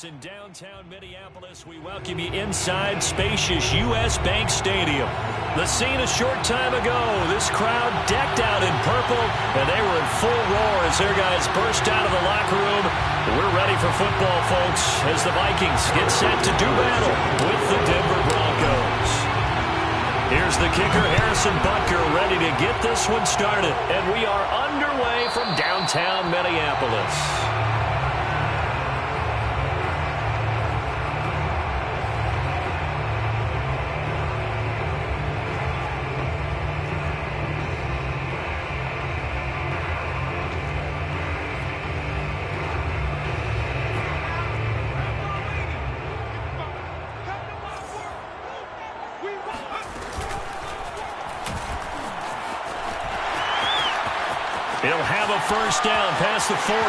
In downtown Minneapolis, we welcome you inside spacious U.S. Bank Stadium. The scene a short time ago, this crowd decked out in purple, and they were in full roar as their guys burst out of the locker room. We're ready for football, folks, as the Vikings get set to do battle with the Denver Broncos. Here's the kicker, Harrison Butker, ready to get this one started, and we are underway from downtown Minneapolis. He'll have a first down past the 40.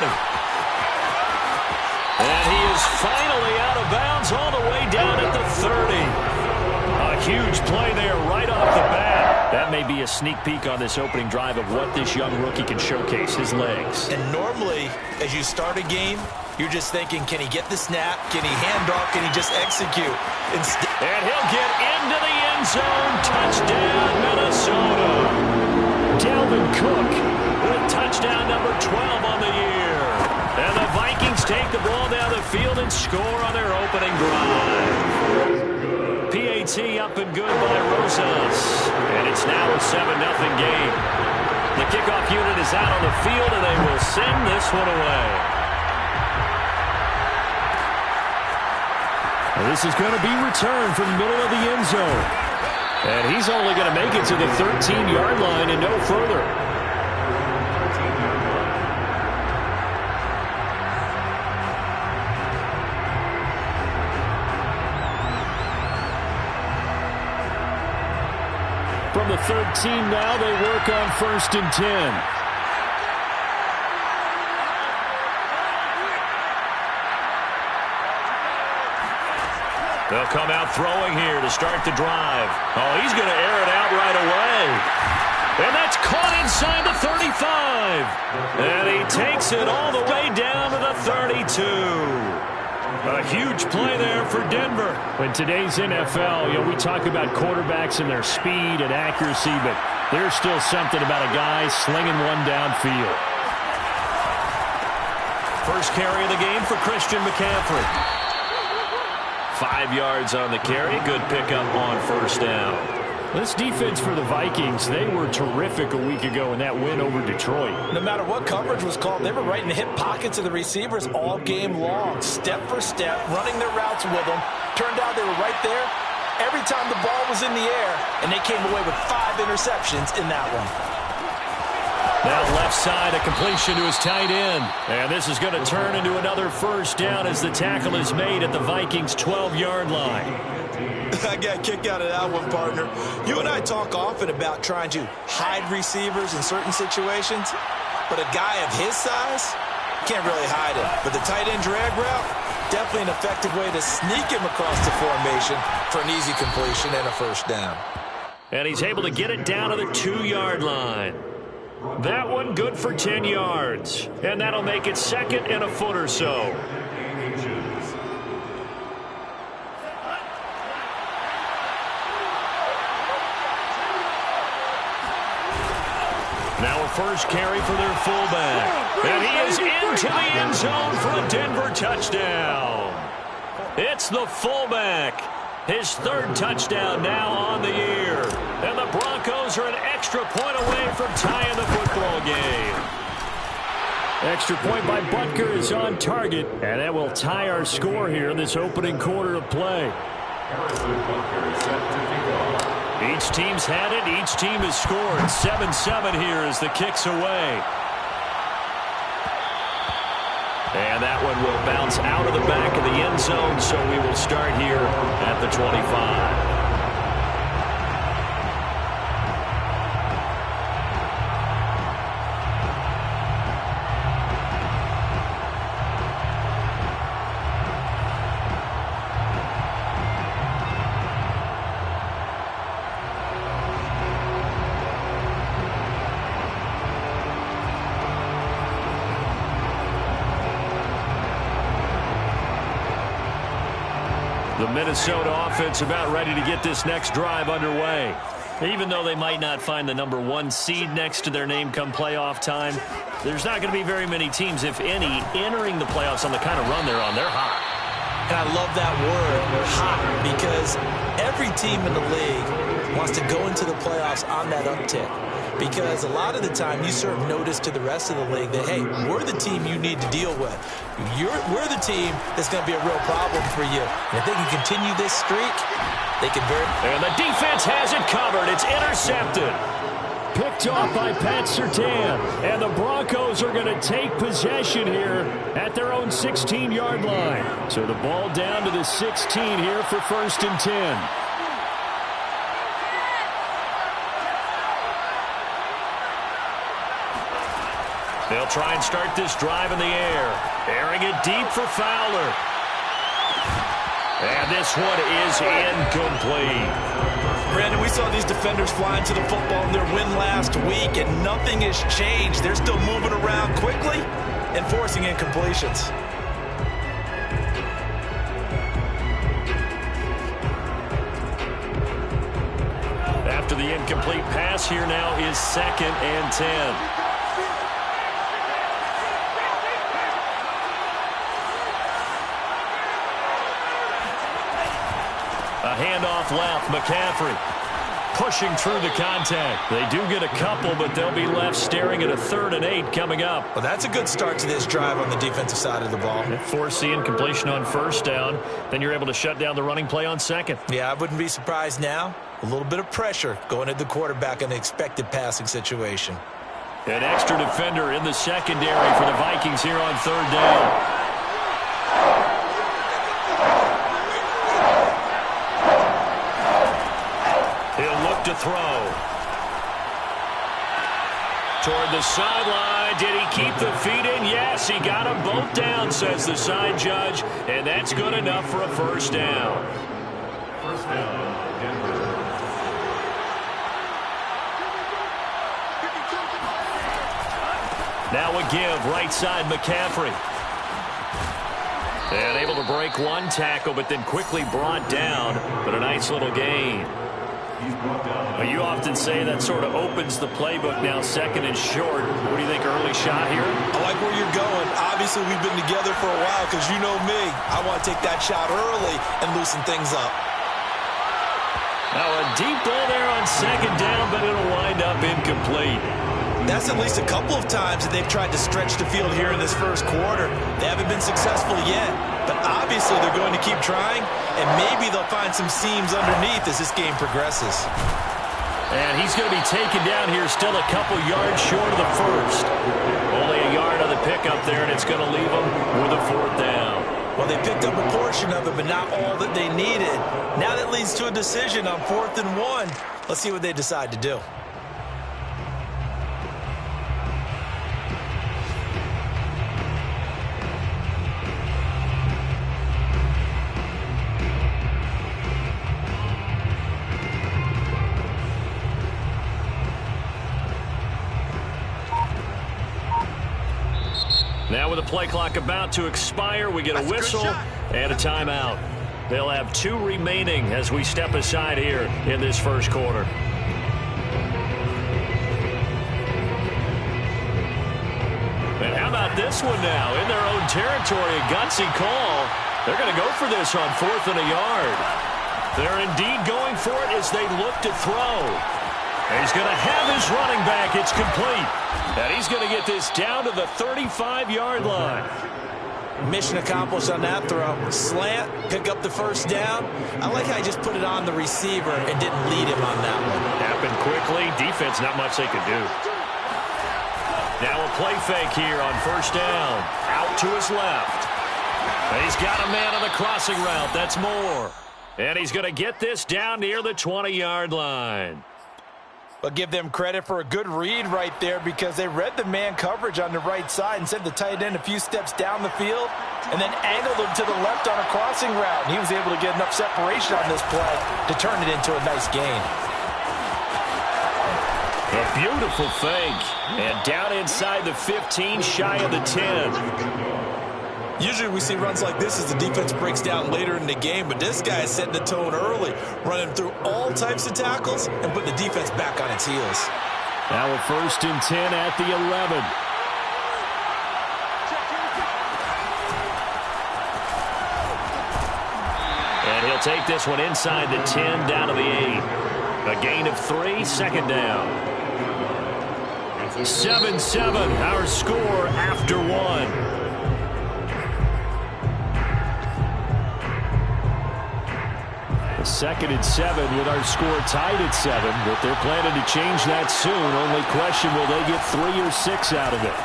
And he is finally out of bounds all the way down at the 30. A huge play there right off the bat. That may be a sneak peek on this opening drive of what this young rookie can showcase, his legs. And normally, as you start a game, you're just thinking, can he get the snap? Can he hand off? Can he just execute? And he'll get into the end zone. Touchdown, Minnesota. Dalvin Cook with touchdown number 12 on the year. And the Vikings take the ball down the field and score on their opening drive. PAT up and good by Rosas. And it's now a 7-0 game. The kickoff unit is out on the field, and they will send this one away. And this is going to be returned from the middle of the end zone. And he's only going to make it to the 13-yard line and no further. From the 13 now, they work on 1st and 10. They'll come out throwing here to start the drive. Oh, he's going to air it out right away. And that's caught inside the 35. And he takes it all the way down to the 32. A huge play there for Denver. In today's NFL, we talk about quarterbacks and their speed and accuracy, but there's still something about a guy slinging one downfield. First carry of the game for Christian McCaffrey. 5 yards on the carry. Good pickup on first down. This defense for the Vikings, they were terrific a week ago in that win over Detroit. No matter what coverage was called, they were right in the hip pockets of the receivers all game long. Step for step, running their routes with them. Turned out they were right there every time the ball was in the air, and they came away with 5 interceptions in that one. Now left side, a completion to his tight end. And this is going to turn into another first down as the tackle is made at the Vikings' 12-yard line. I got a kick out of that one, partner. You and I talk often about trying to hide receivers in certain situations, but a guy of his size can't really hide him. But the tight end drag route, definitely an effective way to sneak him across the formation for an easy completion and a first down. And he's able to get it down to the 2-yard line. That one good for 10 yards. And that'll make it 2nd and a foot or so. Now a first carry for their fullback. And he is into the end zone for a Denver touchdown. It's the fullback. His 3rd touchdown now on the year. And the Broncos are an extra point away from tying the football game. Extra point by Butker is on target. And that will tie our score here in this opening quarter of play. Each team's had it. Each team has scored. 7-7 here as the kick's away. And that one will bounce out of the back of the end zone, so we will start here at the 25. The Minnesota offense about ready to get this next drive underway. Even though they might not find the #1 seed next to their name come playoff time, there's not going to be very many teams, if any, entering the playoffs on the kind of run they're on. They're hot. And I love that word, hot, because every team in the league wants to go into the playoffs on that uptick. Because a lot of the time you serve notice to the rest of the league that, hey, we're the team you need to deal with. We're the team that's going to be a real problem for you. And if they can continue this streak, they can very... And the defense has it covered. It's intercepted. Picked off by Pat Surtain. And the Broncos are going to take possession here at their own 16-yard line. So the ball down to the 16 here for 1st and 10. They'll try and start this drive in the air. Airing it deep for Fowler. And this one is incomplete. Brandon, we saw these defenders fly into the football in their win last week, and nothing has changed. They're still moving around quickly and forcing incompletions. After the incomplete pass, here now is 2nd and 10. A handoff left, McCaffrey pushing through the contact. They do get a couple, but they'll be left staring at a 3rd and 8 coming up. Well, that's a good start to this drive on the defensive side of the ball. Force the incompletion on 1st down, then you're able to shut down the running play on 2nd. Yeah, I wouldn't be surprised now. A little bit of pressure going at the quarterback in the expected passing situation. An extra defender in the secondary for the Vikings here on 3rd down. To throw. Toward the sideline. Did he keep the feet in? Yes, he got them both down, says the side judge. And that's good enough for a 1st down. Now a give, right side McCaffrey. And able to break one tackle, but then quickly brought down. But a nice little gain. Well, you often say that sort of opens the playbook now, 2nd and short. What do you think, early shot here? I like where you're going. Obviously, we've been together for a while because you know me. I want to take that shot early and loosen things up. Now a deep ball there on 2nd down, but it'll wind up incomplete. That's at least a couple of times that they've tried to stretch the field here in this 1st quarter. They haven't been successful yet, but obviously they're going to keep trying, and maybe they'll find some seams underneath as this game progresses. And he's going to be taken down here still a couple yards short of the 1st. Only a yard on the pickup there, and it's going to leave them with a 4th down. Well, they picked up a portion of it, but not all that they needed. Now that leads to a decision on 4th and 1. Let's see what they decide to do. Now with the play clock about to expire, we get a whistle and a timeout. They'll have 2 remaining as we step aside here in this 1st quarter. And how about this one now? In their own territory, a gutsy call. They're going to go for this on 4th and a yard. They're indeed going for it as they look to throw. And he's going to have his running back. It's complete. And he's going to get this down to the 35-yard line. Mission accomplished on that throw. Slant, pick up the 1st down. I like how he just put it on the receiver and didn't lead him on that one. Happened quickly. Defense, not much they could do. Now a play fake here on 1st down. Out to his left. And he's got a man on the crossing route. That's Moore. And he's going to get this down near the 20-yard line. But give them credit for a good read right there because they read the man coverage on the right side and sent the tight end a few steps down the field and then angled him to the left on a crossing route. And he was able to get enough separation on this play to turn it into a nice gain. A beautiful fake. And down inside the 15, shy of the 10. Usually we see runs like this as the defense breaks down later in the game, but this guy is setting the tone early, running through all types of tackles and putting the defense back on its heels. Now a 1st and 10 at the 11. And he'll take this one inside the 10 down to the 8. A gain of 3, 2nd down. 7-7, our score after 1. 2nd and 7 with our score tied at 7, but they're planning to change that soon. Only question, will they get 3 or 6 out of it?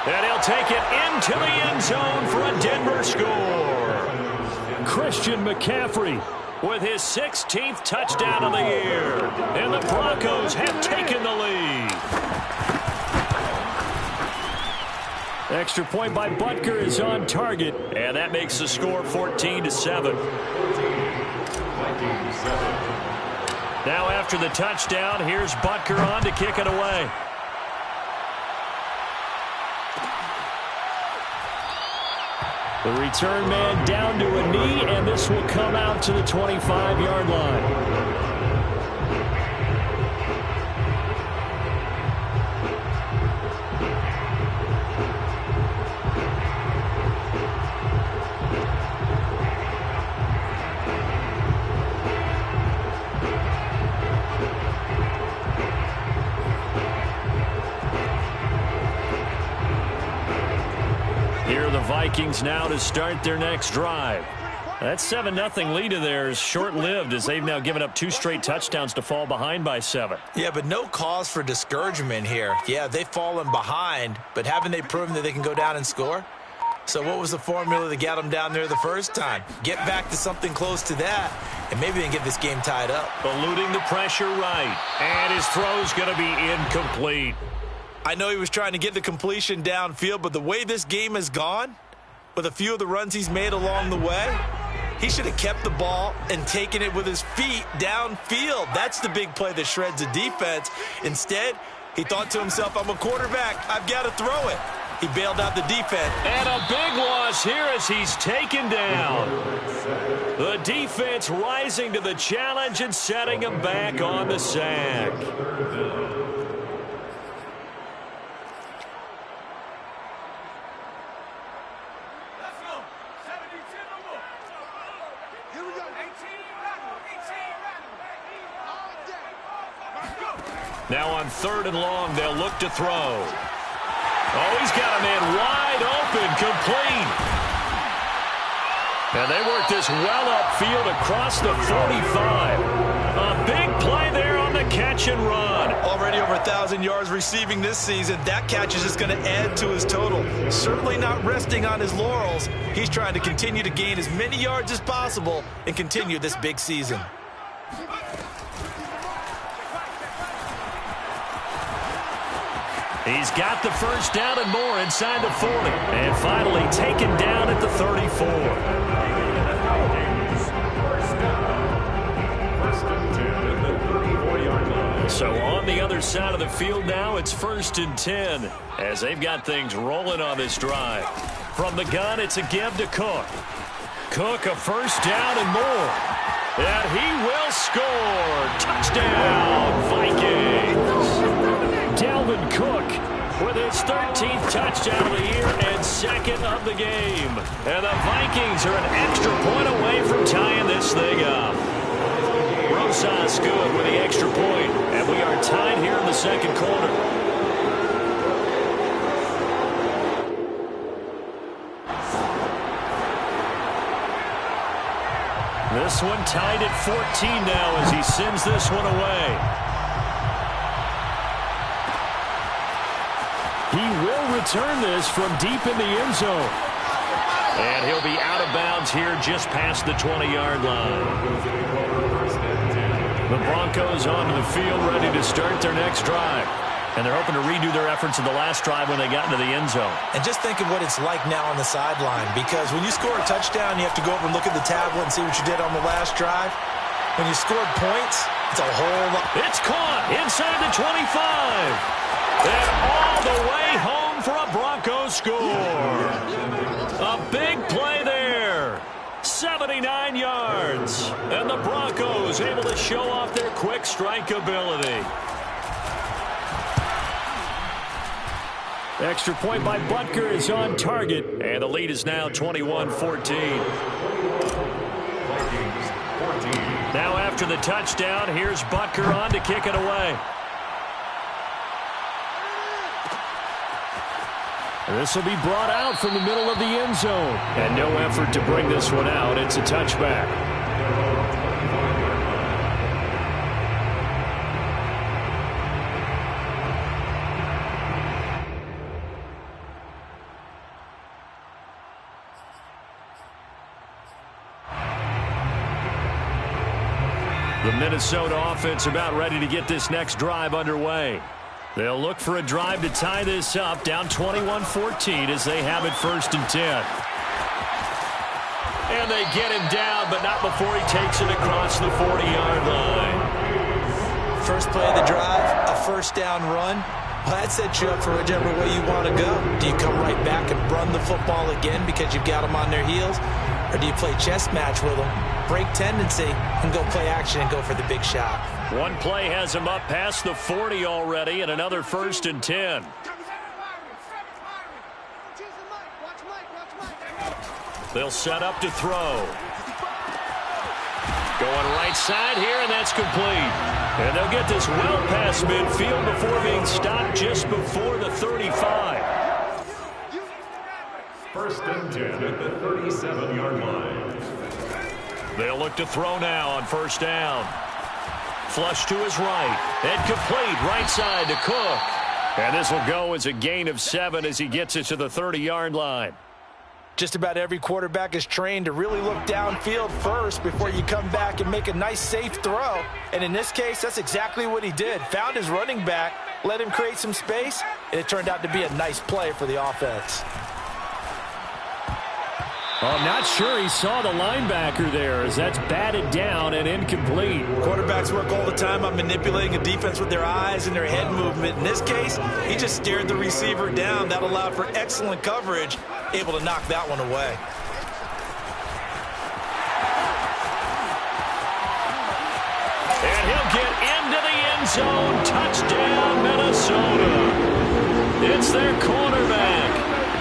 And he'll take it into the end zone for a Denver score. Christian McCaffrey with his 16th touchdown of the year. And the Broncos have taken the lead. Extra point by Butker is on target, and that makes the score 14-7. Now after the touchdown, here's Butker on to kick it away. The return man down to a knee, and this will come out to the 25-yard line. Vikings now to start their next drive. That 7-0 lead of theirs short-lived as they've now given up 2 straight touchdowns to fall behind by 7. Yeah, but no cause for discouragement here. Yeah, they've fallen behind, but haven't they proven that they can go down and score? So what was the formula that got them down there the first time? Get back to something close to that, and maybe they can get this game tied up. Eluding the pressure right, and his throw's going to be incomplete. I know he was trying to get the completion downfield, but the way this game has gone, with a few of the runs he's made along the way, he should have kept the ball and taken it with his feet downfield. That's the big play that shreds the defense. Instead, he thought to himself, I'm a quarterback. I've got to throw it. He bailed out the defense. And a big loss here as he's taken down. The defense rising to the challenge and setting him back on the sack. Now on 3rd and long, they'll look to throw. Oh, he's got a man wide open, complete. And they work this well upfield across the 45. A big play there on the catch and run. Already over 1,000 yards receiving this season. That catch is just going to add to his total. Certainly not resting on his laurels. He's trying to continue to gain as many yards as possible and continue this big season. He's got the first down and more inside the 40. And finally taken down at the 34. So on the other side of the field now, it's 1st and 10 as they've got things rolling on this drive. From the gun, it's a give to Cook. Cook, a first down and more. And he will score. Touchdown, Vikings. Dalvin Cook with his 13th touchdown of the year and 2nd of the game. And the Vikings are an extra point away from tying this thing up. Rosas good with the extra point, and we are tied here in the 2nd quarter. This one tied at 14 now as he sends this one away. He will return this from deep in the end zone. And he'll be out of bounds here just past the 20-yard line. The Broncos onto the field ready to start their next drive. And they're hoping to redo their efforts in the last drive when they got into the end zone. And just think of what it's like now on the sideline, because when you score a touchdown, you have to go over and look at the tablet and see what you did on the last drive. When you scored points, it's a whole lot. It's caught inside the 25. And all the way home for a Broncos score. A big play there. 79 yards. And the Broncos able to show off their quick strike ability. Extra point by Butker is on target. And the lead is now 21-14. Now after the touchdown, here's Butker on to kick it away. This will be brought out from the middle of the end zone. And no effort to bring this one out. It's a touchback. The Minnesota offense about ready to get this next drive underway. They'll look for a drive to tie this up, down 21-14 as they have it 1st and 10. And they get him down, but not before he takes it across the 40-yard line. First play of the drive, a first down run. Well, that sets you up for whichever way you want to go. Do you come right back and run the football again because you've got them on their heels? Or do you play chess match with them, break tendency, and go play action and go for the big shot? One play has him up past the 40 already, and another 1st and 10. They'll set up to throw. Going right side here, and that's complete. And they'll get this well past midfield before being stopped just before the 35. 1st and 10 at the 37-yard line. They'll look to throw now on 1st down. Flush to his right. And complete right side to Cook. And this will go as a gain of 7 as he gets it to the 30-yard line. Just about every quarterback is trained to really look downfield first before you come back and make a nice, safe throw. And in this case, that's exactly what he did. Found his running back, let him create some space, and it turned out to be a nice play for the offense. I'm not sure he saw the linebacker there as that's batted down and incomplete. Quarterbacks work all the time on manipulating a defense with their eyes and their head movement. In this case, he just stared the receiver down. That allowed for excellent coverage, able to knock that one away. And he'll get into the end zone. Touchdown, Minnesota. It's their quarterback.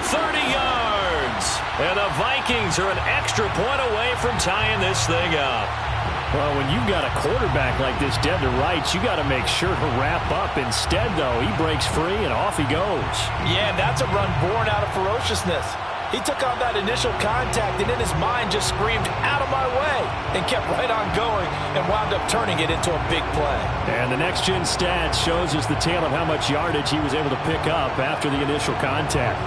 30 yards. And the Vikings are an extra point away from tying this thing up. Well, when you've got a quarterback like this dead to rights, you got to make sure to wrap up. Instead, though, he breaks free and off he goes. Yeah, and that's a run born out of ferociousness. He took on that initial contact and in his mind just screamed, "Out of my way," and kept right on going and wound up turning it into a big play. And the next-gen stats shows us the tale of how much yardage he was able to pick up after the initial contact.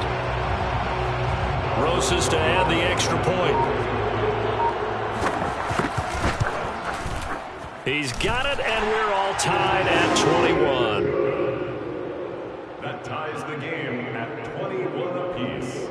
Roses to add the extra point. He's got it, and we're all tied at 21. That ties the game at 21 apiece.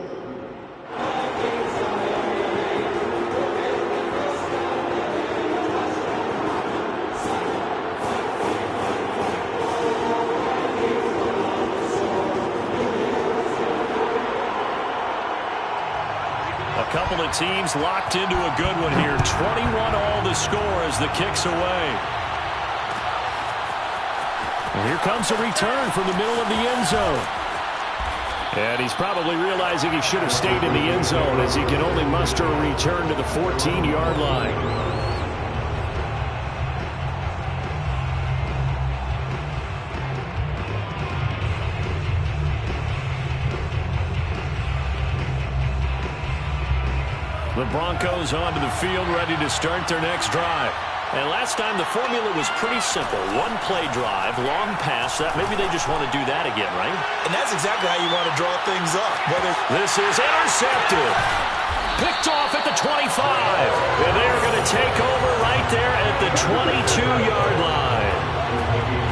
A couple of teams locked into a good one here. 21 all the score as the kick's away. And here comes a return from the middle of the end zone. And he's probably realizing he should have stayed in the end zone as he can only muster a return to the 14-yard line. The Broncos onto the field, ready to start their next drive. And last time the formula was pretty simple. One play drive, long pass. That maybe they just want to do that again, right? And that's exactly how you want to draw things up. This is intercepted. Picked off at the 25. And they're going to take over right there at the 22-yard line.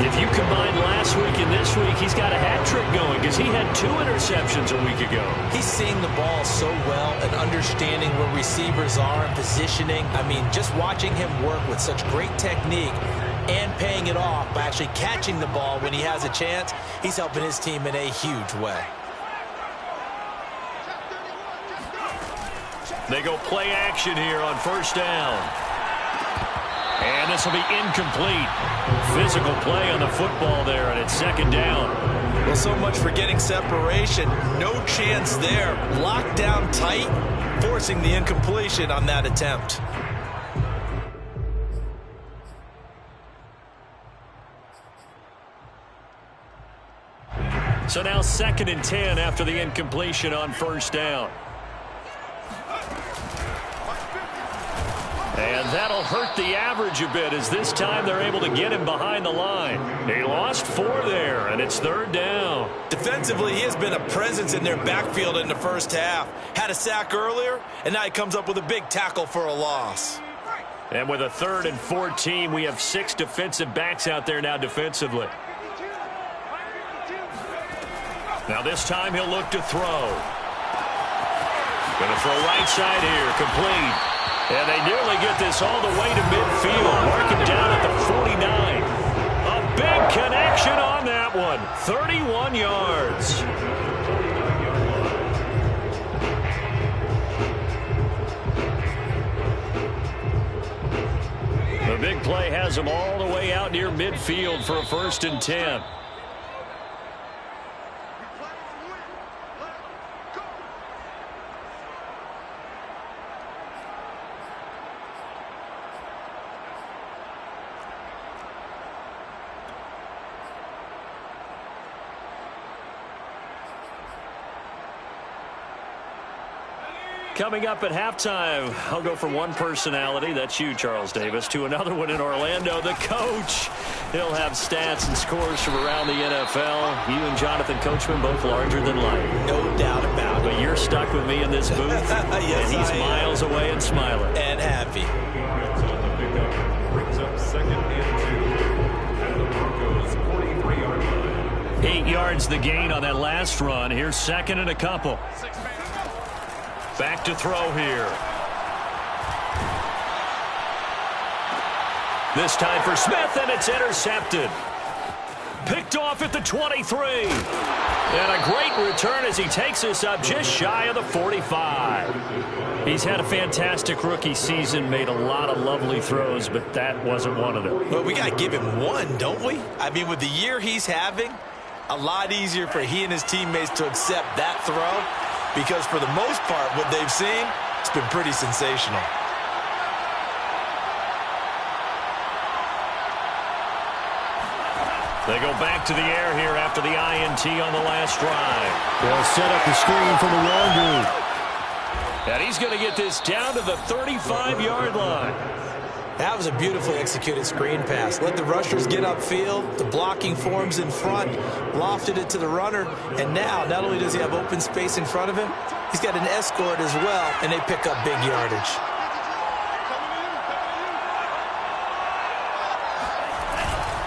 If you combine last week and this week, he's got a hat trick going because he had 2 interceptions a week ago. He's seeing the ball so well and understanding where receivers are and positioning. I mean, just watching him work with such great technique and paying it off by actually catching the ball when he has a chance, he's helping his team in a huge way. They go play action here on first down. And this will be incomplete. Physical play on the football there, and it's second down. Well, so much for getting separation. No chance there. Locked down tight, forcing the incompletion on that attempt. So now 2nd and 10 after the incompletion on first down. And that'll hurt the average a bit as this time they're able to get him behind the line. He lost 4 there, and it's 3rd down. Defensively, he has been a presence in their backfield in the first half. Had a sack earlier, and now he comes up with a big tackle for a loss. And with a 3rd and 14, we have 6 defensive backs out there now defensively. Now this time he'll look to throw. Going to throw right side here, complete. And they nearly get this all the way to midfield. Mark him down at the 49. A big connection on that one. 31 yards. The big play has him all the way out near midfield for a 1st and 10. Coming up at halftime, I'll go from one personality, that's you, Charles Davis, to another one in Orlando, the coach. He'll have stats and scores from around the NFL. You and Jonathan Coachman both larger than life. No doubt about it. But you're stuck with me in this booth, yes, and he's miles away and smiling. And happy. On the pickup, brings up 2nd and 2 at the Broncos' 43-yard line. 8 yards the gain on that last run. Here's 2nd and a couple. Back to throw here. This time for Smith, and it's intercepted. Picked off at the 23. And a great return as he takes us up just shy of the 45. He's had a fantastic rookie season, made a lot of lovely throws, but that wasn't one of them. Well, we got to give him one, don't we? I mean, with the year he's having, a lot easier for he and his teammates to accept that throw. Because for the most part, what they've seen, it's been pretty sensational. They go back to the air here after the INT on the last drive. They'll set up the screen from the wrong group. And he's going to get this down to the 35-yard line. That was a beautifully executed screen pass. Let the rushers get upfield. The blocking forms in front. Lofted it to the runner. And now, not only does he have open space in front of him, he's got an escort as well, and they pick up big yardage.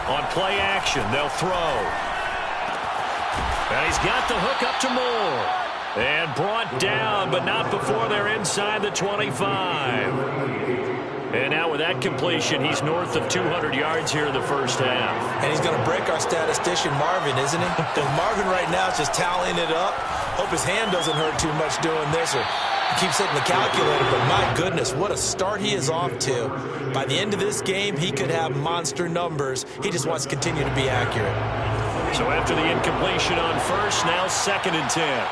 On play action, they'll throw. And he's got the hook up to Moore. And brought down, but not before they're inside the 25. And now with that completion, he's north of 200 yards here in the first half. And he's going to break our statistician, Marvin, isn't he? Because Marvin right now is just tallying it up. Hope his hand doesn't hurt too much doing this, or he keeps hitting the calculator. But my goodness, what a start he is off to. By the end of this game, he could have monster numbers. He just wants to continue to be accurate. So after the incompletion on first, now 2nd and 10.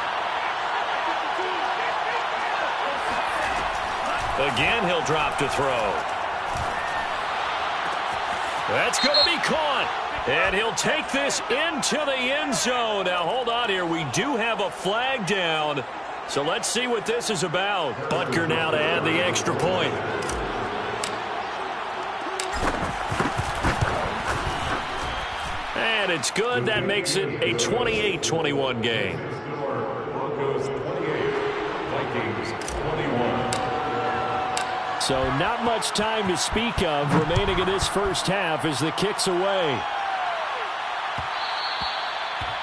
Again, he'll drop to throw. That's going to be caught. And he'll take this into the end zone. Now, hold on here. We do have a flag down. So let's see what this is about. Butker now to add the extra point. And it's good. That makes it a 28-21 game. Broncos 28, Vikings 21. So not much time to speak of remaining in this first half as the kick's away.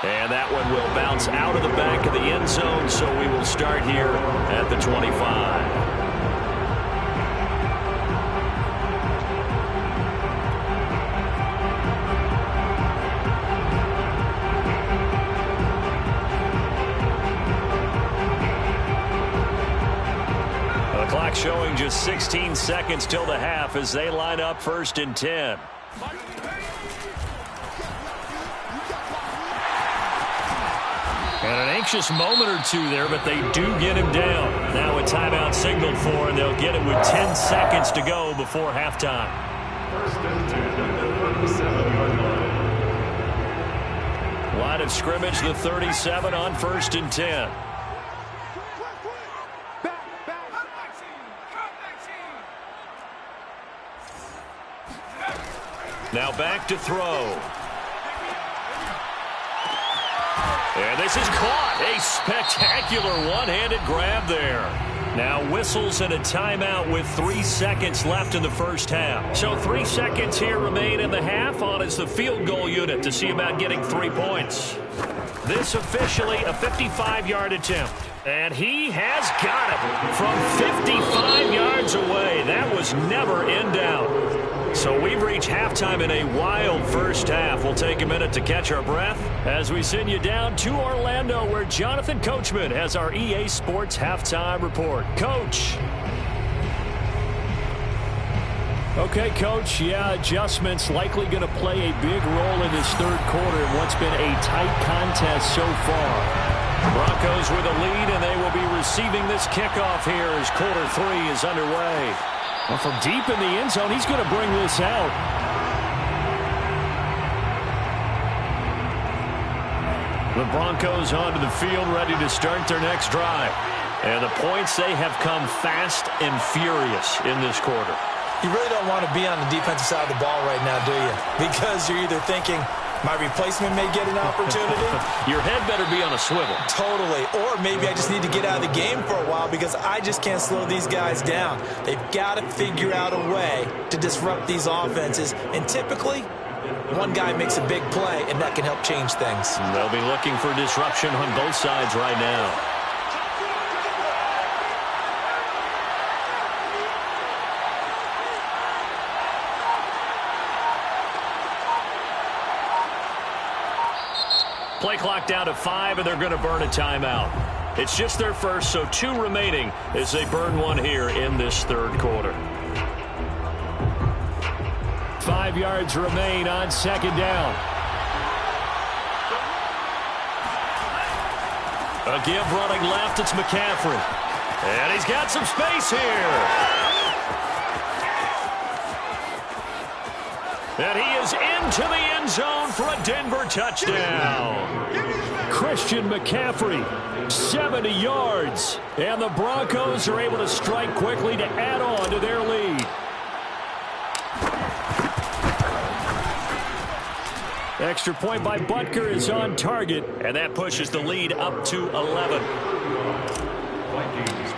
And that one will bounce out of the back of the end zone, so we will start here at the 25. remaining just 16 seconds till the half as they line up 1st and 10. And an anxious moment or two there, but they do get him down. Now a timeout signaled for, and they'll get it with 10 seconds to go before halftime. 1st and 10 at the 37-yard line. Line of scrimmage, the 37 on 1st and 10. Now back to throw. And this is caught. A spectacular one-handed grab there. Now whistles and a timeout with 3 seconds left in the first half. So 3 seconds here remain in the half. On is the field goal unit to see about getting 3 points. This officially a 55-yard attempt. And he has got it from 55 yards away. That was never in doubt. So we've reached halftime in a wild first half. We'll take a minute to catch our breath as we send you down to Orlando, where Jonathan Coachman has our EA Sports halftime report. Coach. Okay, Coach. Yeah, adjustments likely going to play a big role in this third quarter in what's been a tight contest so far. Broncos with a lead, and they will be receiving this kickoff here as quarter 3 is underway. Well, from deep in the end zone, he's going to bring this out. The Broncos onto the field, ready to start their next drive. And the points, they have come fast and furious in this quarter. You really don't want to be on the defensive side of the ball right now, do you? Because you're either thinking, my replacement may get an opportunity. Your head better be on a swivel. Totally. Or maybe I just need to get out of the game for a while because I just can't slow these guys down. They've got to figure out a way to disrupt these offenses. And typically, one guy makes a big play, and that can help change things. They'll be looking for disruption on both sides right now. Play clock down to 5, and they're going to burn a timeout. It's just their first, so 2 remaining as they burn one here in this third quarter. 5 yards remain on 2nd down. A give running left, it's McCaffrey. And he's got some space here. And he is into the end zone for a Denver touchdown. Christian McCaffrey, 70 yards. And the Broncos are able to strike quickly to add on to their lead. Extra point by Butker is on target. And that pushes the lead up to 11. Vikings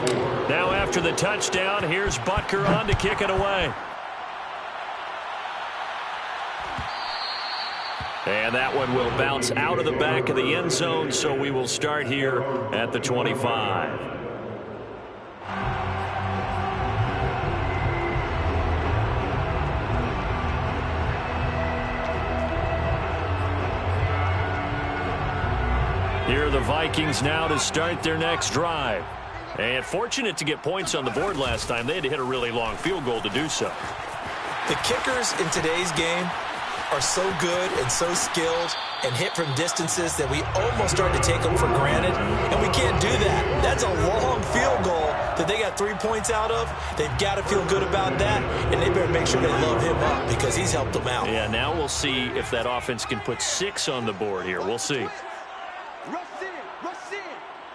24. Now after the touchdown, here's Butker on to kick it away. And that one will bounce out of the back of the end zone, so we will start here at the 25. Here are the Vikings now to start their next drive. And fortunate to get points on the board last time. They had to hit a really long field goal to do so. The kickers in today's game are so good and so skilled and hit from distances that we almost start to take them for granted, and we can't do that. That's a long field goal that they got 3 points out of. They've got to feel good about that, and they better make sure they load him up because he's helped them out. Yeah, now we'll see if that offense can put 6 on the board here. We'll see. Rush in, rush in,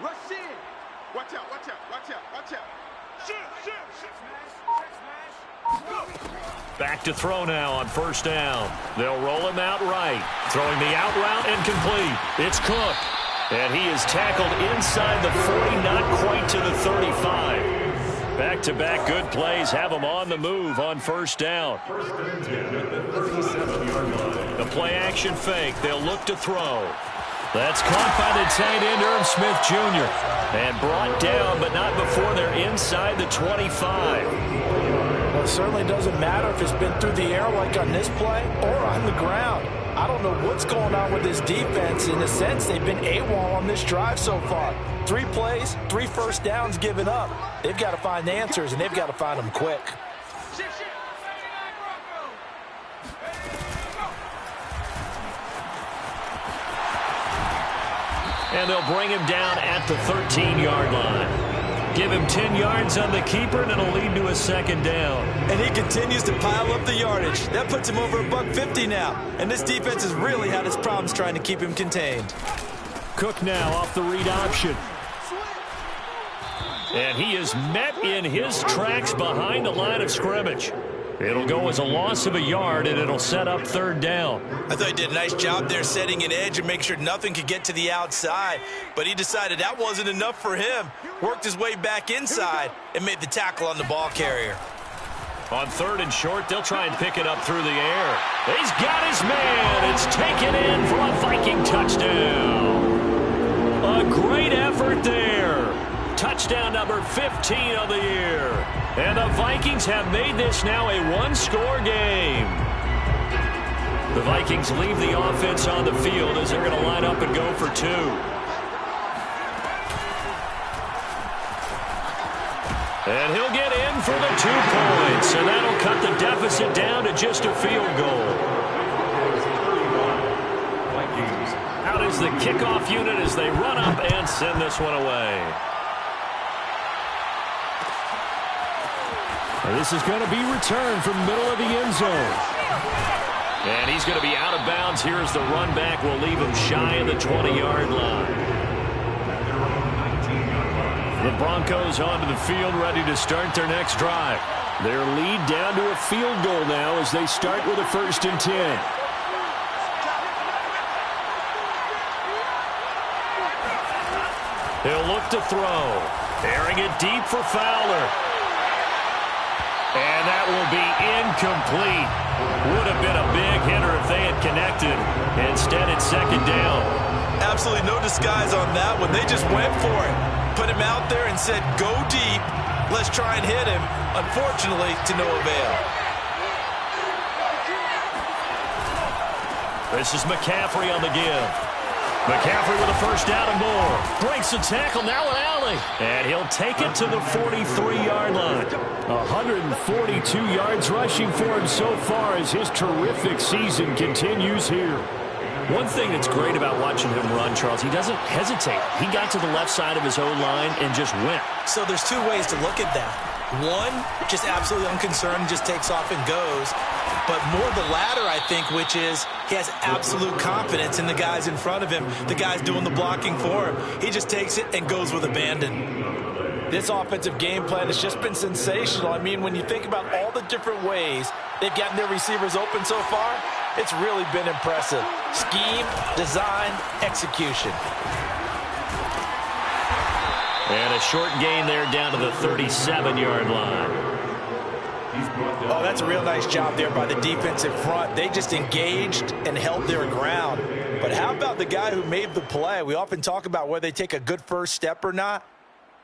rush in. Watch out, watch out, watch out, watch out. Shoot, shoot, shoot. Back to throw now on 1st down. They'll roll him out right. Throwing the out route and complete. It's Cook. And he is tackled inside the 40, not quite to the 35. Back-to-back good plays have him on the move on 1st down. 1st and 10 at the 37-yard line. The play action fake. They'll look to throw. That's caught by the tight end, Irv Smith Jr. And brought down, but not before they're inside the 25. Well, it certainly doesn't matter if it's been through the air like on this play or on the ground. I don't know what's going on with this defense. In a sense, they've been AWOL on this drive so far. 3 plays, 3 first downs given up. They've got to find answers, and they've got to find them quick. And they'll bring him down at the 13-yard line. Give him 10 yards on the keeper, and it'll lead to a second down. And he continues to pile up the yardage. That puts him over $150 now. And this defense has really had its problems trying to keep him contained. Cook now off the read option. And he is met in his tracks behind the line of scrimmage. It'll go as a loss of a yard, and it'll set up 3rd down. I thought he did a nice job there setting an edge and make sure nothing could get to the outside. But he decided that wasn't enough for him. Worked his way back inside and made the tackle on the ball carrier. On 3rd and short, they'll try and pick it up through the air. He's got his man. It's taken in for a Viking touchdown. A great effort there. Touchdown number 15 of the year. And the Vikings have made this now a 1-score game. The Vikings leave the offense on the field as they're going to line up and go for 2. And he'll get in for the 2 points. And that'll cut the deficit down to just a field goal. Out is the kickoff unit as they run up and send this one away. And this is going to be returned from middle of the end zone. And he's going to be out of bounds here as the run back will leave him shy of the 20-yard line. The Broncos onto the field ready to start their next drive. Their lead down to a field goal now as they start with a 1st and 10. He'll look to throw. Airing it deep for Fowler. And that will be incomplete. Would have been a big hitter if they had connected. Instead, it's 2nd down. Absolutely no disguise on that one. They just went for it. Put him out there and said, go deep. Let's try and hit him. Unfortunately, to no avail. This is McCaffrey on the give. McCaffrey with a 1st down and more. Breaks the tackle, now an alley. And he'll take it to the 43-yard line. 142 yards rushing for him so far as his terrific season continues here. One thing that's great about watching him run, Charles, he doesn't hesitate. He got to the left side of his own line and just went. So there's 2 ways to look at that. One, just absolutely unconcerned, just takes off and goes. But more the latter, I think, which is he has absolute confidence in the guys in front of him, the guys doing the blocking for him. He just takes it and goes with abandon. This offensive game plan has just been sensational. I mean, when you think about all the different ways they've gotten their receivers open so far, it's really been impressive. Scheme, design, execution. And a short gain there down to the 37-yard line. Oh, that's a real nice job there by the defensive front. They just engaged and held their ground. But how about the guy who made the play? We often talk about whether they take a good first step or not.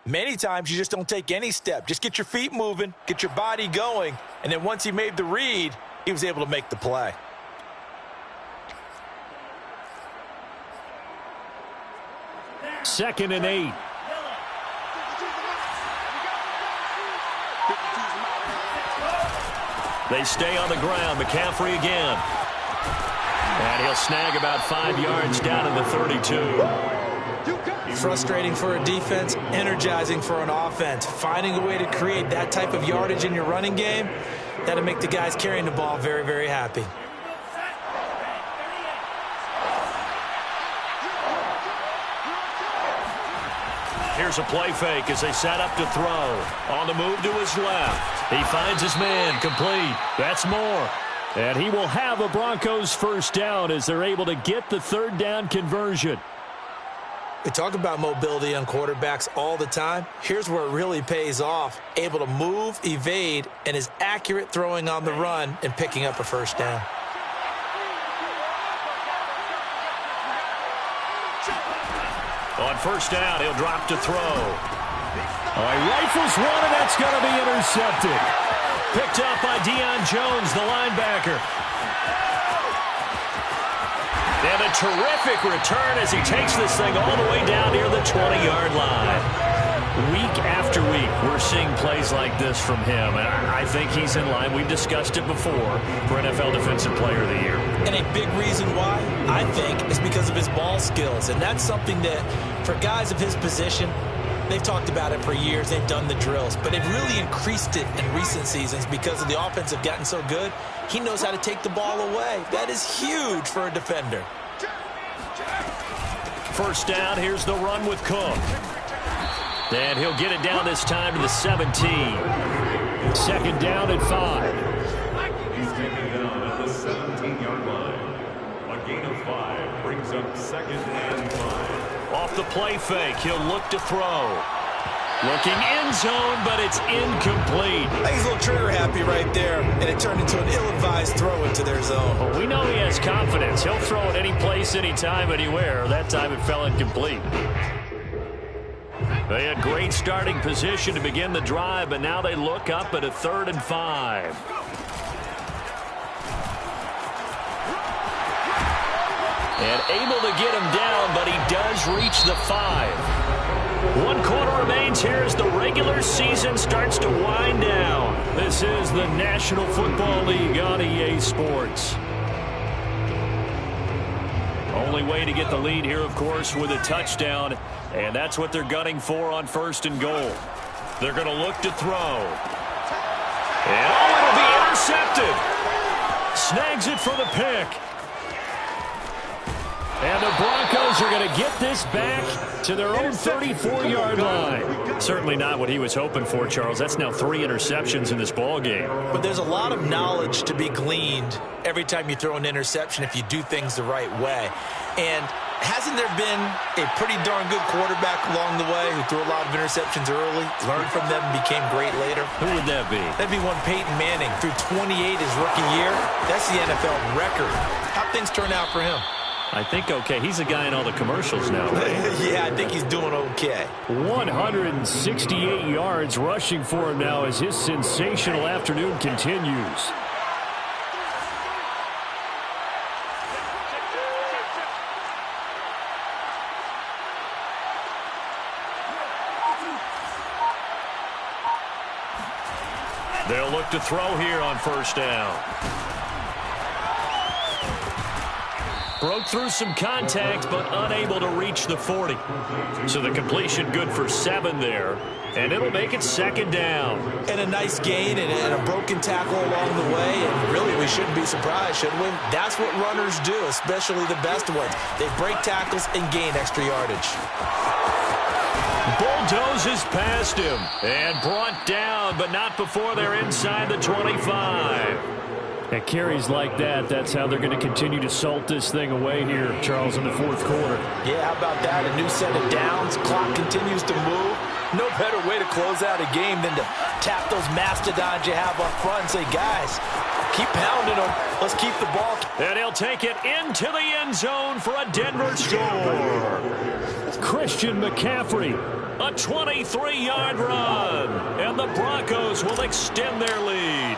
Many times you just don't take any step. Just get your feet moving, get your body going, and then once he made the read, he was able to make the play. Second and 8. They stay on the ground. McCaffrey again. And he'll snag about 5 yards down in the 32. Frustrating for a defense, energizing for an offense. Finding a way to create that type of yardage in your running game, that'll make the guys carrying the ball very, very happy. Here's a play fake as they set up to throw. On the move to his left. He finds his man, complete. That's more. And he will have a Broncos 1st down as they're able to get the 3rd down conversion. We talk about mobility on quarterbacks all the time. Here's where it really pays off. Able to move, evade, and is accurate throwing on the run and picking up a 1st down. On 1st down, he'll drop to throw. All right, rifles one, and that's going to be intercepted. Picked up by Deion Jones, the linebacker. And a terrific return as he takes this thing all the way down near the 20-yard line. Week after week, we're seeing plays like this from him, and I think he's in line. We've discussed it before for NFL Defensive Player of the Year. And a big reason why, I think, is because of his ball skills. And that's something that, for guys of his position, they've talked about it for years. They've done the drills. But they've really increased it in recent seasons because of the offense have gotten so good. He knows how to take the ball away. That is huge for a defender. First down, here's the run with Cook. And he'll get it down this time to the 17. Second down at 5. He's taken down at the 17-yard line. A gain of 5 brings up second and 5. Off the play fake, he'll look to throw. Looking end zone, but it's incomplete. I think he's a little trigger happy right there, and it turned into an ill-advised throw into their zone. Well, we know he has confidence. He'll throw it any place, anytime, anywhere. That time it fell incomplete. They had great starting position to begin the drive, but now they look up at a 3rd and 5. And able to get him down, but he does reach the 5. 1 quarter remains here as the regular season starts to wind down. This is the National Football League on EA Sports. Only way to get the lead here, of course, with a touchdown. And that's what they're gunning for on 1st and goal. They're going to look to throw. And it'll be intercepted. Snags it for the pick. And the Broncos are going to get this back to their own 34-yard line. Certainly not what he was hoping for, Charles. That's now 3 interceptions in this ball game. But there's a lot of knowledge to be gleaned every time you throw an interception if you do things the right way. And hasn't there been a pretty darn good quarterback along the way who threw a lot of interceptions early, learned from them, and became great later? Who would that be? That'd be one Peyton Manning. Threw 28 his rookie year. That's the NFL record. How'd things turn out for him? I think okay. He's a guy in all the commercials now, right? Yeah, I think he's doing okay. 168 yards rushing for him now as his sensational afternoon continues. They'll look to throw here on 1st down. Broke through some contact, but unable to reach the 40. So the completion good for 7 there. And it'll make it 2nd down. And a nice gain and a broken tackle along the way. And really, we shouldn't be surprised, should we? That's what runners do, especially the best ones. They break tackles and gain extra yardage. Bulldozes past him and brought down, but not before they're inside the 25. At carries like that, that's how they're going to continue to salt this thing away here, Charles, in the 4th quarter. Yeah, how about that? A new set of downs. Clock continues to move. No better way to close out a game than to tap those mastodons you have up front and say, guys, keep pounding them. Let's keep the ball. And he'll take it into the end zone for a Denver score. Christian McCaffrey. A 23-yard run. And the Broncos will extend their lead.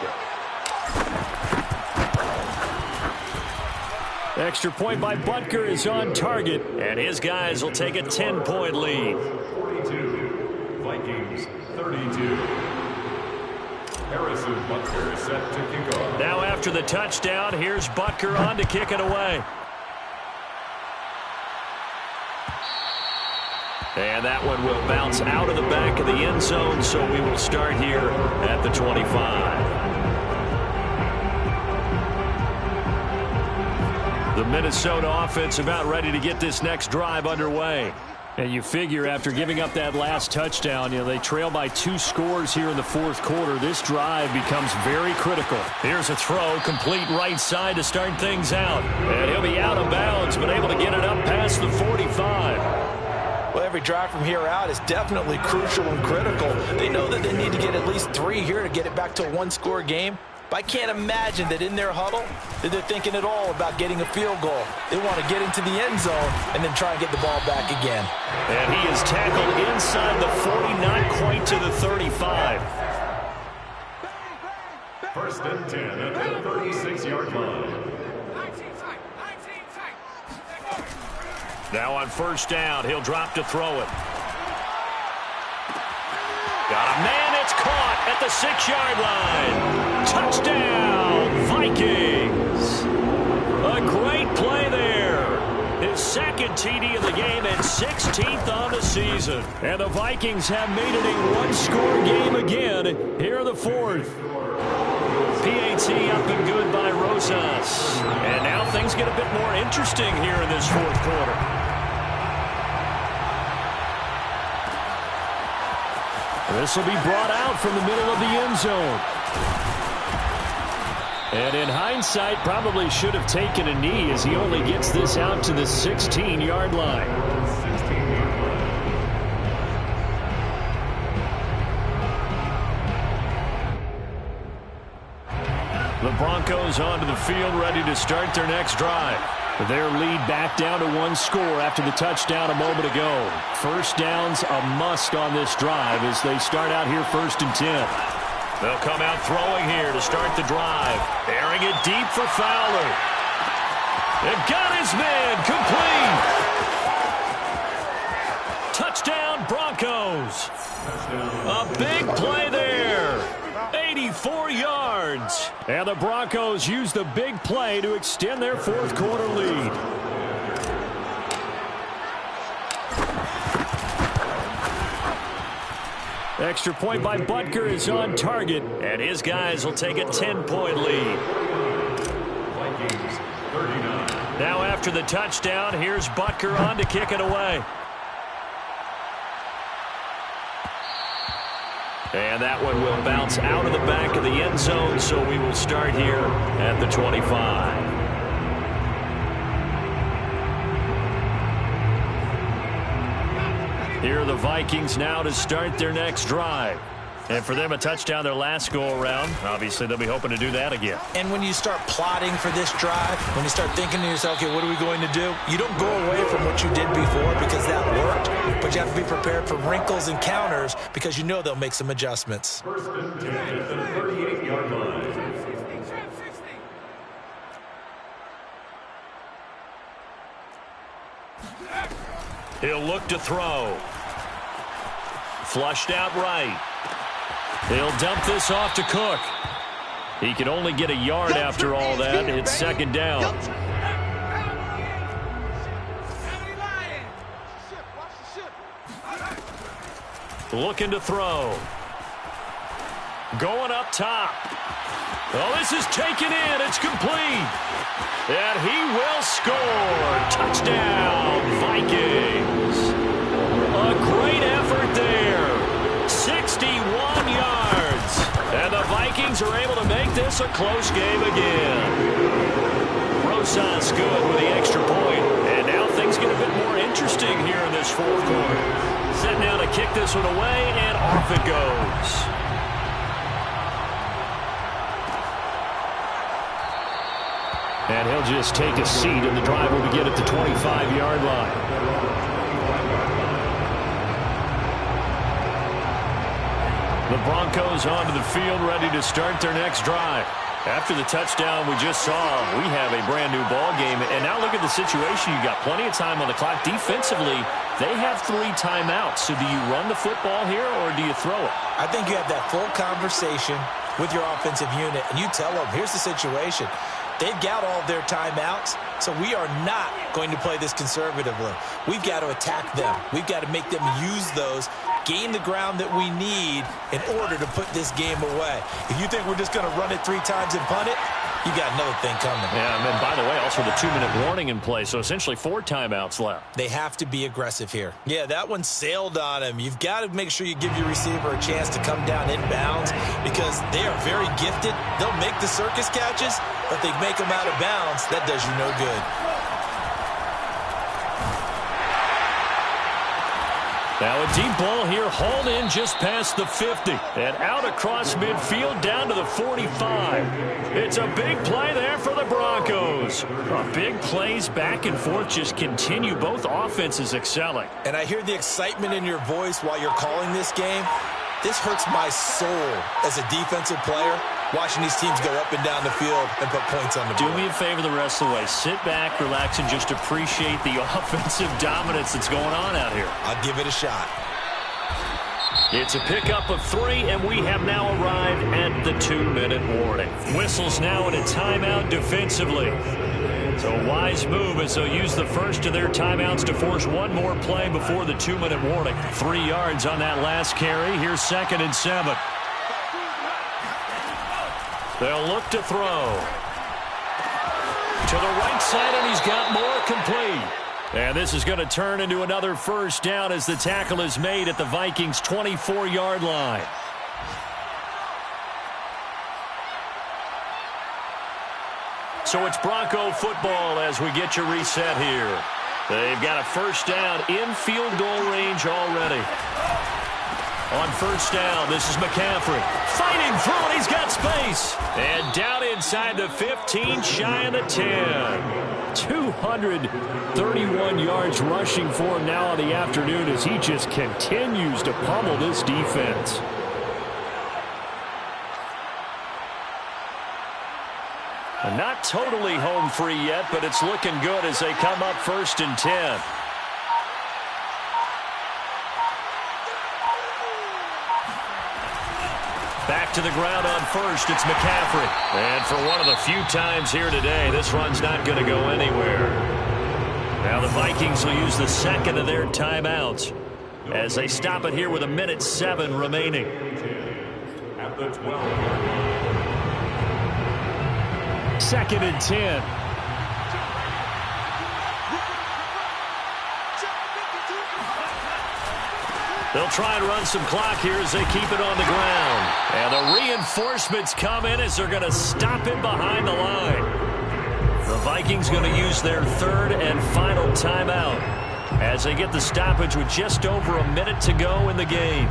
Extra point by Butker is on target. And his guys will take a 10-point lead. 42, Vikings 32. Harrison Butker set to kick off. Now after the touchdown, here's Butker on to kick it away. And that one will bounce out of the back of the end zone, so we will start here at the 25. The Minnesota offense about ready to get this next drive underway. And you figure after giving up that last touchdown, they trail by 2 scores here in the 4th quarter. This drive becomes very critical. Here's a throw, complete right side to start things out. And he'll be out of bounds, but able to get it up past the 45. Well, every drive from here out is definitely crucial and critical. They know that they need to get at least 3 here to get it back to a 1-score game. But I can't imagine that in their huddle that they're thinking at all about getting a field goal. They want to get into the end zone and then try and get the ball back again. And he is tackled inside the 40, not quite to the 35. First and 10 at the 36-yard line. Now on first down, he'll drop to throw it. Got a man, it's caught at the 6-yard line. Touchdown, Vikings. A great play there. His second TD of the game and 16th on the season. And the Vikings have made it a one-score game again here in the fourth. PAT up and good by Rosas. And now things get a bit more interesting here in this fourth quarter. This will be brought out from the middle of the end zone. And in hindsight, probably should have taken a knee as he only gets this out to the 16-yard line. The Broncos onto the field, ready to start their next drive. Their lead back down to one score after the touchdown a moment ago. First down's a must on this drive as they start out here first and 10. They'll come out throwing here to start the drive. Airing it deep for Fowler. They've got his man complete. Touchdown Broncos. A big play there. 84 yards. And the Broncos use the big play to extend their fourth quarter lead. Extra point by Butker is on target. And his guys will take a 10-point lead. Vikings 39. Now after the touchdown, here's Butker on to kick it away. And that one will bounce out of the back of the end zone, so we will start here at the 25. Here are the Vikings now to start their next drive. And for them, a touchdown their last go-around. Obviously, they'll be hoping to do that again. And when you start plotting for this drive, when you start thinking to yourself, okay, what are we going to do? You don't go away from what you did before because that worked, but you have to be prepared for wrinkles and counters because you know they'll make some adjustments. First and 10 at the 38-yard line. He'll look to throw. Flushed out right. He'll dump this off to Cook. He can only get a yard after all that. It's second down. Looking to throw. Going up top. Oh, this is taken in. It's complete. And he will score. Touchdown, Vikings. A great effort there. 61 yards. And the Vikings are able to make this a close game again. Rosas good with the extra point. And now things get a bit more interesting here in this fourth quarter. Set now to kick this one away, and off it goes. And he'll just take a seat, and the drive will begin at the 25-yard line. The Broncos onto the field, ready to start their next drive. After the touchdown we just saw, we have a brand-new ball game. And now look at the situation. You've got plenty of time on the clock. Defensively, they have 3 timeouts. So do you run the football here, or do you throw it? I think you have that full conversation with your offensive unit, and you tell them, here's the situation. They've got all their timeouts, so we are not going to play this conservatively. We've got to attack them. We've got to make them use those, gain the ground that we need in order to put this game away. If you think we're just going to run it 3 times and punt it, you got another thing coming. Yeah, and then, by the way, also the 2-minute warning in play, so essentially 4 timeouts left. They have to be aggressive here. Yeah, that one sailed on him. You've got to make sure you give your receiver a chance to come down inbounds because they are very gifted. They'll make the circus catches, but they make them out of bounds. That does you no good. Now a deep ball here, hauled in just past the 50. And out across midfield down to the 45. It's a big play there for the Broncos. Big plays back and forth just continue. Both offenses excelling. And I hear the excitement in your voice while you're calling this game. This hurts my soul as a defensive player watching these teams go up and down the field and put points on the board. Do me a favor the rest of the way. Sit back, relax, and just appreciate the offensive dominance that's going on out here. I'll give it a shot. It's a pickup of 3, and we have now arrived at the 2-minute warning. Whistles now in a timeout defensively. So a wise move as they'll use the first of their timeouts to force one more play before the 2-minute warning. 3 yards on that last carry. Here's 2nd and 7. They'll look to throw. To the right side, and he's got more complete. And this is going to turn into another first down as the tackle is made at the Vikings' 24-yard line. So it's Bronco football as we get you reset here. They've got a first down in field goal range already. On first down, this is McCaffrey. Fighting through, and he's got space. And down inside the 15, shy of the 10. 231 yards rushing for him now on the afternoon as he just continues to pummel this defense. Not totally home free yet, but it's looking good as they come up 1st and 10. Back to the ground on first, it's McCaffrey. And for one of the few times here today, this run's not going to go anywhere. Now the Vikings will use the 2nd of their timeouts as they stop it here with 1:07 remaining. At the 12-yard line. 2nd and 10. They'll try and run some clock here as they keep it on the ground. And the reinforcements come in as they're going to stop him behind the line. The Vikings going to use their 3rd and final timeout as they get the stoppage with just over a minute to go in the game.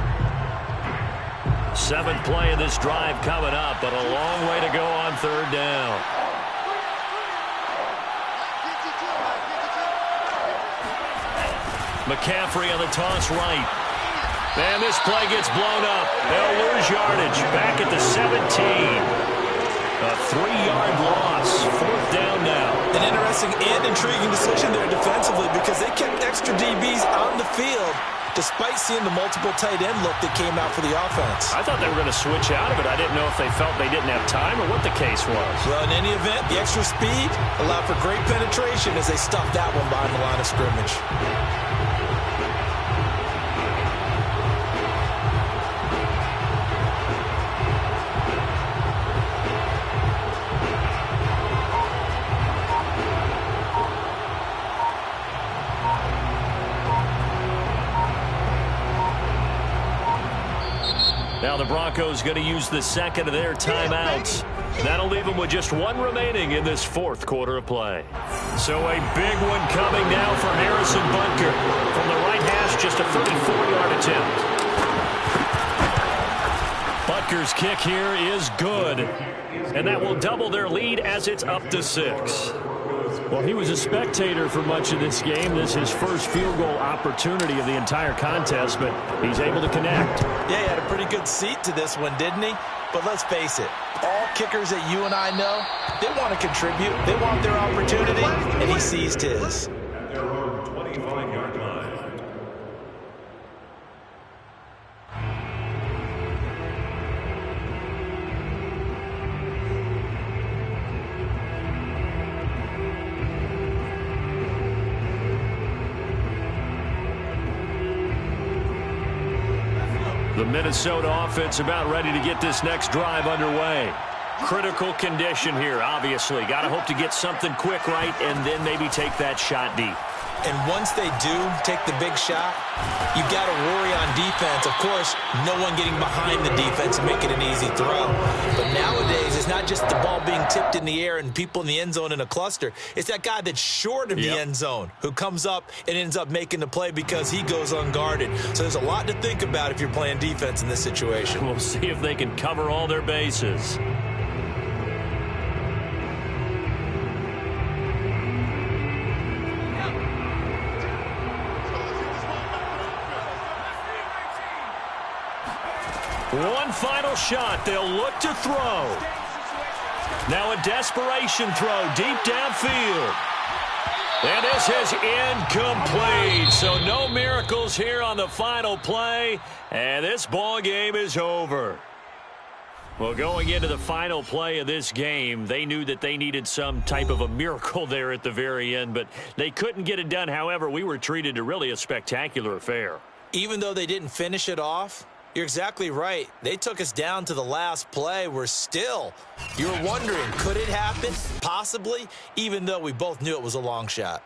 7th play of this drive coming up, but a long way to go on 3rd down. McCaffrey on the toss right. And this play gets blown up. They'll lose yardage. Back at the 17. A 3-yard loss. 4th down now. An interesting and intriguing decision there defensively because they kept extra DBs on the field despite seeing the multiple tight end look that came out for the offense. I thought they were going to switch out of it. I didn't know if they felt they didn't have time or what the case was. Well, in any event, the extra speed allowed for great penetration as they stuffed that one behind the line of scrimmage. Now the Broncos going to use the 2nd of their timeouts. That'll leave them with just 1 remaining in this 4th quarter of play. So a big one coming now for Harrison Butker. From the right hash, just a 34-yard attempt. Butker's kick here is good. And that will double their lead as it's up to 6. Well, he was a spectator for much of this game. This is his first field goal opportunity of the entire contest, but he's able to connect. Yeah, he had a pretty good seat to this one, didn't he? But let's face it, all kickers that you and I know, they want to contribute. They want their opportunity, and he seized his. At their own 25-yard line. The Minnesota offense about ready to get this next drive underway. Critical condition here, obviously. Got to hope to get something quick right and then maybe take that shot deep. And once they do take the big shot, you got to worry on defense. Of course, no one getting behind the defense and making an easy throw. But nowadays, it's not just the ball being tipped in the air and people in the end zone in a cluster. It's that guy that's short of the end zone who comes up and ends up making the play because he goes unguarded. So there's a lot to think about if you're playing defense in this situation. We'll see if they can cover all their bases. One final shot. They'll look to throw. Now a desperation throw deep downfield. And this is incomplete. So no miracles here on the final play. And this ball game is over. Well, going into the final play of this game, they knew that they needed some type of a miracle there at the very end, but they couldn't get it done. However, we were treated to really a spectacular affair. Even though they didn't finish it off, you're exactly right. They took us down to the last play. You're wondering, could it happen? Possibly, even though we both knew it was a long shot.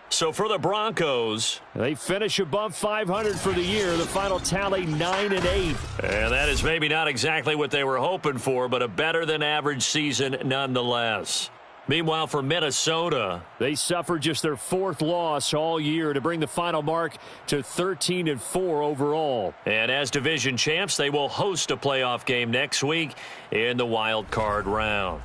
So for the Broncos, they finish above 500 for the year. The final tally 9-8. And that is maybe not exactly what they were hoping for, but a better than average season nonetheless. Meanwhile, for Minnesota, they suffered just their 4th loss all year to bring the final mark to 13-4 overall. And as division champs, they will host a playoff game next week in the wild card round.